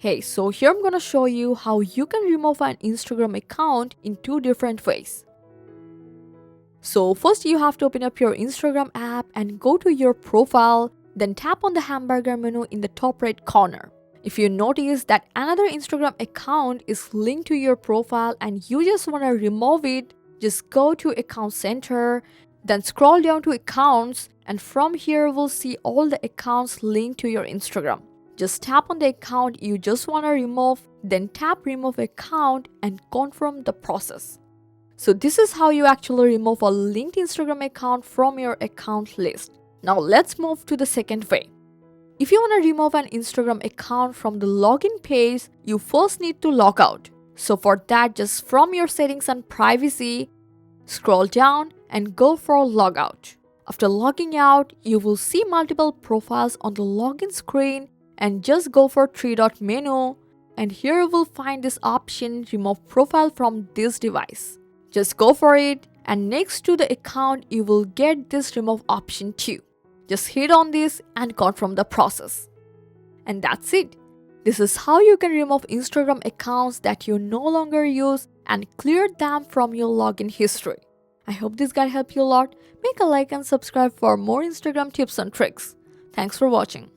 Hey, so here I'm gonna show you how you can remove an Instagram account in two different ways. So first you have to open up your Instagram app and go to your profile, then tap on the hamburger menu in the top right corner. If you notice that another Instagram account is linked to your profile and you just want to remove it, just go to Account Center, then scroll down to Accounts, and from here we'll see all the accounts linked to your Instagram. Just tap on the account you just want to remove, then tap Remove Account and confirm the process. So this is how you actually remove a linked Instagram account from your account list. Now let's move to the second way. If you want to remove an Instagram account from the login page, you first need to log out. So for that, just from your settings and privacy, scroll down and go for logout. After logging out, you will see multiple profiles on the login screen and just go for three-dot menu, and here you will find this option remove profile from this device. Just go for it, and next to the account you will get this remove option too. Just hit on this and confirm the process. And that's it. This is how you can remove Instagram accounts that you no longer use and clear them from your login history. I hope this guide helped you a lot. Make a like and subscribe for more Instagram tips and tricks. Thanks for watching.